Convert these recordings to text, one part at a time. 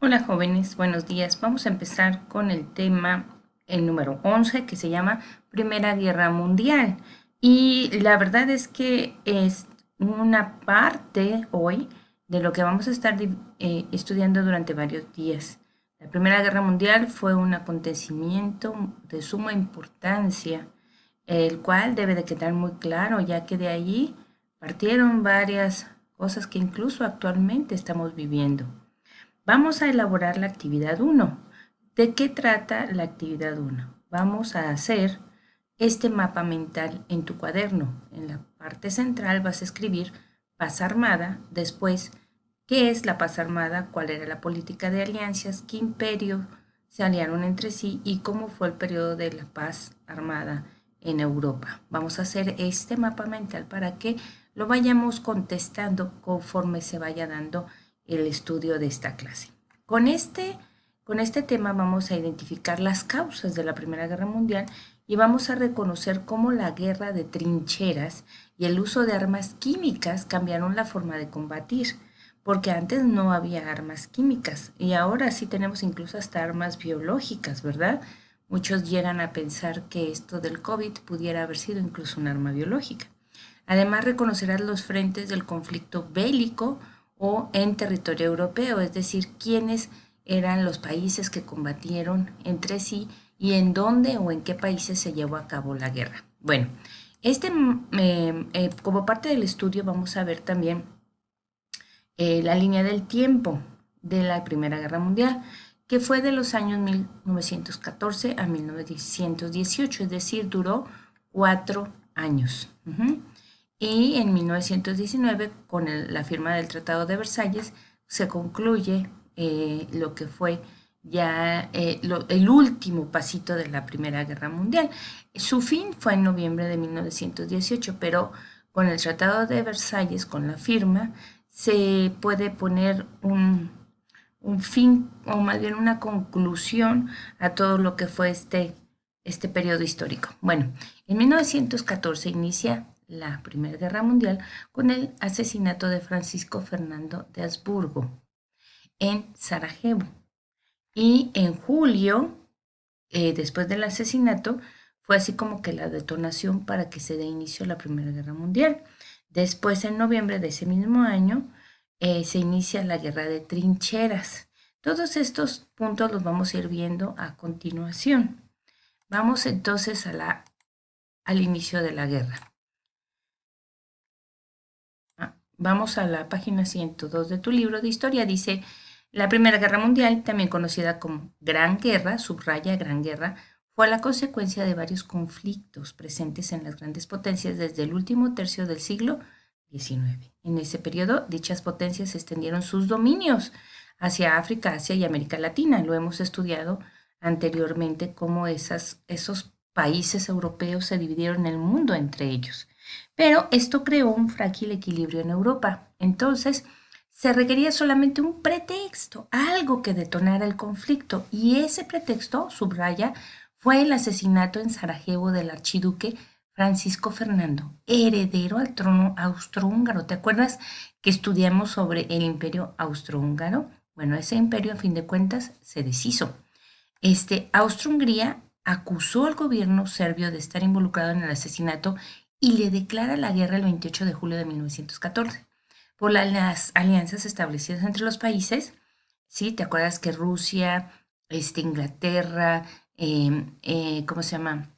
Hola jóvenes, buenos días. Vamos a empezar con el tema, el número 11, que se llama Primera Guerra Mundial. Y la verdad es que es una parte hoy de lo que vamos a estar estudiando durante varios días. La Primera Guerra Mundial fue un acontecimiento de suma importancia, el cual debe de quedar muy claro, ya que de allí partieron varias cosas que incluso actualmente estamos viviendo. Vamos a elaborar la actividad uno. ¿De qué trata la actividad uno? Vamos a hacer este mapa mental en tu cuaderno. En la parte central vas a escribir paz armada, después qué es la paz armada, cuál era la política de alianzas, qué imperio se aliaron entre sí y cómo fue el periodo de la paz armada en Europa. Vamos a hacer este mapa mental para que lo vayamos contestando conforme se vaya dando el estudio de esta clase. Con este tema vamos a identificar las causas de la Primera Guerra Mundial y vamos a reconocer cómo la guerra de trincheras y el uso de armas químicas cambiaron la forma de combatir, porque antes no había armas químicas y ahora sí tenemos incluso hasta armas biológicas, ¿verdad? Muchos llegan a pensar que esto del COVID pudiera haber sido incluso un arma biológica. Además, reconocerás los frentes del conflicto bélico o en territorio europeo, es decir, quiénes eran los países que combatieron entre sí y en dónde o en qué países se llevó a cabo la guerra. Bueno, como parte del estudio vamos a ver también la línea del tiempo de la Primera Guerra Mundial, que fue de los años 1914 a 1918, es decir, duró 4 años. Y en 1919, con la firma del Tratado de Versalles, se concluye lo que fue ya el último pasito de la Primera Guerra Mundial. Su fin fue en noviembre de 1918, pero con el Tratado de Versalles, con la firma, se puede poner un fin o más bien una conclusión a todo lo que fue este periodo histórico. Bueno, en 1914 inicia la Primera Guerra Mundial con el asesinato de Francisco Fernando de Habsburgo en Sarajevo. Y en julio, después del asesinato, fue así como que la detonación para que se dé inicio a la Primera Guerra Mundial. Después, en noviembre de ese mismo año, se inicia la Guerra de Trincheras. Todos estos puntos los vamos a ir viendo a continuación. Vamos entonces al inicio de la guerra. Vamos a la página 102 de tu libro de historia. Dice, la Primera Guerra Mundial, también conocida como Gran Guerra, subraya Gran Guerra, fue la consecuencia de varios conflictos presentes en las grandes potencias desde el último tercio del siglo XIX. En ese periodo, dichas potencias extendieron sus dominios hacia África, Asia y América Latina. Lo hemos estudiado anteriormente, cómo esos países europeos se dividieron el mundo entre ellos. Pero esto creó un frágil equilibrio en Europa. Entonces, se requería solamente un pretexto, algo que detonara el conflicto. Y ese pretexto, subraya, fue el asesinato en Sarajevo del archiduque Francisco Fernando, heredero al trono austrohúngaro. ¿Te acuerdas que estudiamos sobre el imperio austrohúngaro? Bueno, ese imperio, a fin de cuentas, se deshizo. Austro-Hungría acusó al gobierno serbio de estar involucrado en el asesinato y le declara la guerra el 28 de julio de 1914 por las alianzas establecidas entre los países. ¿Sí? ¿Te acuerdas que Rusia, Inglaterra, ¿cómo se llama?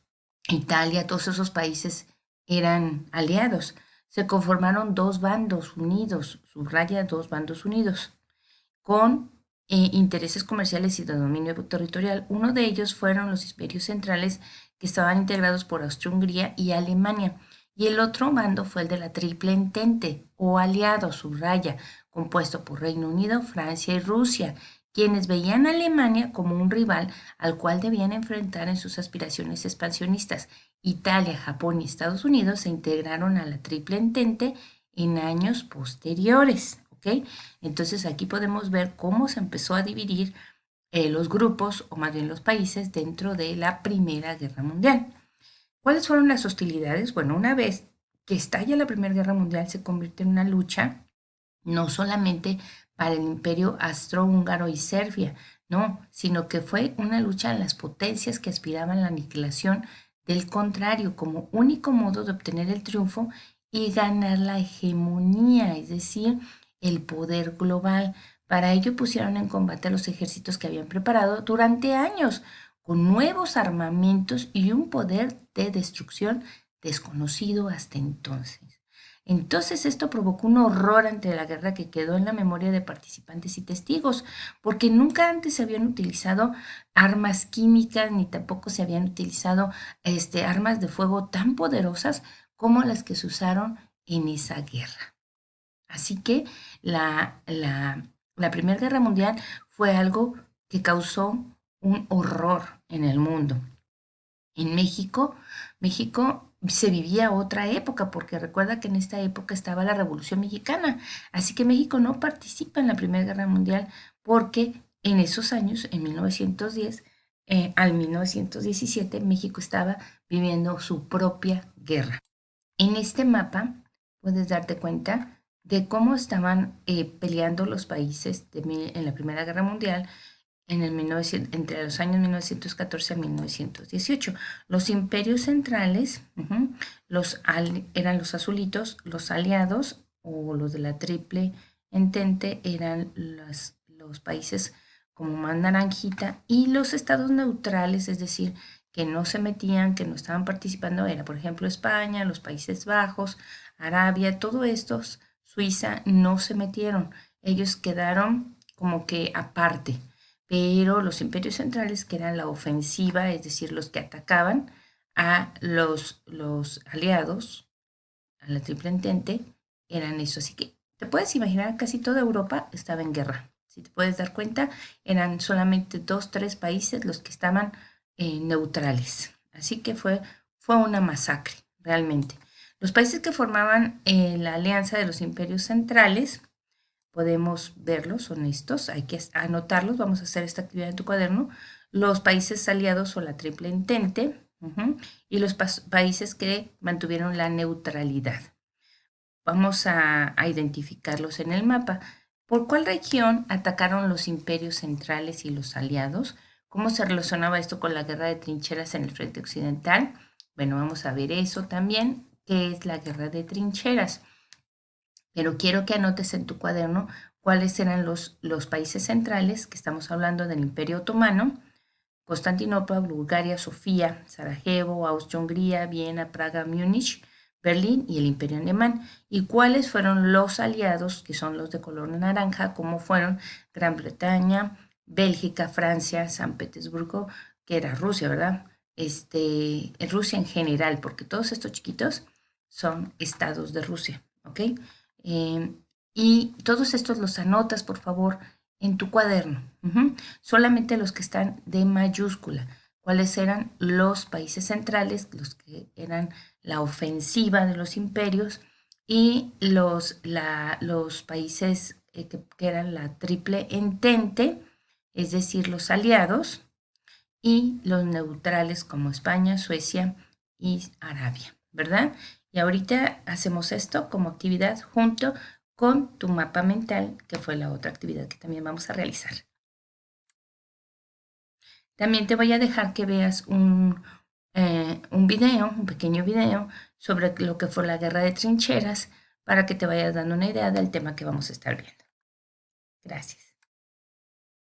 Italia, todos esos países eran aliados. Se conformaron dos bandos unidos, subraya dos bandos unidos, con intereses comerciales y de dominio territorial. Uno de ellos fueron los imperios centrales que estaban integrados por Austria-Hungría y Alemania. Y el otro bando fue el de la Triple Entente o aliado, subraya, compuesto por Reino Unido, Francia y Rusia, quienes veían a Alemania como un rival al cual debían enfrentar en sus aspiraciones expansionistas. Italia, Japón y Estados Unidos se integraron a la Triple Entente en años posteriores. ¿Ok? Entonces aquí podemos ver cómo se empezó a dividir los grupos, o más bien los países, dentro de la Primera Guerra Mundial. ¿Cuáles fueron las hostilidades? Bueno, una vez que estalla la Primera Guerra Mundial se convierte en una lucha no solamente para el imperio austrohúngaro y Serbia, no, sino que fue una lucha en las potencias que aspiraban a la aniquilación del contrario como único modo de obtener el triunfo y ganar la hegemonía, es decir, el poder global. Para ello pusieron en combate a los ejércitos que habían preparado durante años, con nuevos armamentos y un poder de destrucción desconocido hasta entonces. Entonces esto provocó un horror ante la guerra que quedó en la memoria de participantes y testigos, porque nunca antes se habían utilizado armas químicas ni tampoco se habían utilizado armas de fuego tan poderosas como las que se usaron en esa guerra. Así que la Primera Guerra Mundial fue algo que causó un horror en el mundo. En México se vivía otra época, porque recuerda que en esta época estaba la Revolución Mexicana, así que México no participa en la Primera Guerra Mundial porque en esos años, en 1910 al 1917, México estaba viviendo su propia guerra. En este mapa puedes darte cuenta de cómo estaban peleando los países en la Primera Guerra Mundial entre los años 1914 a 1918. Los imperios centrales eran los azulitos, los aliados o los de la triple entente eran los países como más naranjita y los estados neutrales, es decir, que no se metían, que no estaban participando, era por ejemplo España, los Países Bajos, Arabia, todo estos, Suiza, no se metieron. Ellos quedaron como que aparte, pero los imperios centrales, que eran la ofensiva, es decir, los que atacaban a los aliados, a la Triple Entente, eran eso. Así que te puedes imaginar, casi toda Europa estaba en guerra. Si te puedes dar cuenta, eran solamente 2, 3 países los que estaban neutrales. Así que fue una masacre, realmente. Los países que formaban la alianza de los imperios centrales, podemos verlos, son estos, hay que anotarlos, vamos a hacer esta actividad en tu cuaderno. Los países aliados o la triple entente y los países que mantuvieron la neutralidad. Vamos a identificarlos en el mapa. ¿Por cuál región atacaron los imperios centrales y los aliados? ¿Cómo se relacionaba esto con la guerra de trincheras en el frente occidental? Bueno, vamos a ver eso también, qué es la guerra de trincheras. Pero quiero que anotes en tu cuaderno cuáles eran los países centrales, que estamos hablando del Imperio Otomano, Constantinopla, Bulgaria, Sofía, Sarajevo, Austria-Hungría, Viena, Praga, Múnich, Berlín y el Imperio Alemán. ¿Y cuáles fueron los aliados, que son los de color naranja, como fueron Gran Bretaña, Bélgica, Francia, San Petersburgo, que era Rusia, ¿verdad? Rusia en general, porque todos estos chiquitos son estados de Rusia, ¿ok? Eh, y todos estos los anotas, por favor, en tu cuaderno. Solamente los que están de mayúscula. ¿Cuáles eran los países centrales, los que eran la ofensiva de los imperios? Y los países que eran la triple entente, es decir, los aliados, y los neutrales como España, Suecia y Arabia, ¿verdad? Y ahorita hacemos esto como actividad junto con tu mapa mental, que fue la otra actividad que también vamos a realizar. También te voy a dejar que veas un video, un pequeño video sobre lo que fue la guerra de trincheras para que te vayas dando una idea del tema que vamos a estar viendo. Gracias.